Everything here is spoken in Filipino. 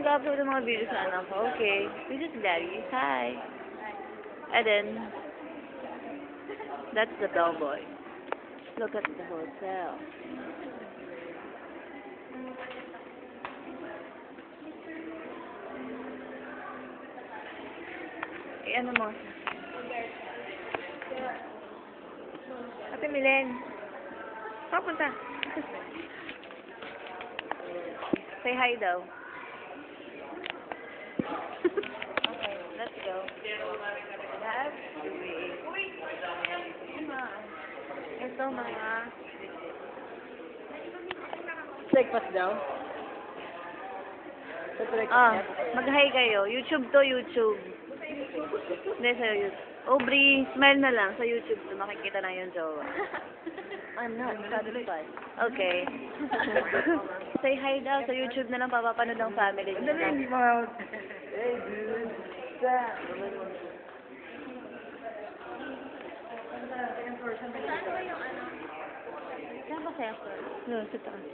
mag-upload ng mga videos sa anak ko. Okay. This is Gladys. Hi. Eden. That's the bellboy. Look at the hotel. Eh, ano mo? Ate Milen. Saan punta? Say hi daw. Okay, let's go. That's sweet. Ito mga... Breakfast daw? Sa breakfast? Mag-hi kayo. YouTube to, YouTube. Hindi, sa YouTube. Aubrey, smile na lang. Sa YouTube to, makikita na yung jowa. I'm not satisfied. Okay. Say hi daw. Sa YouTube na lang papapanood ng family. Dali, hindi mga... Hey, dude. Stop. Saan ba siya? No, sa taas.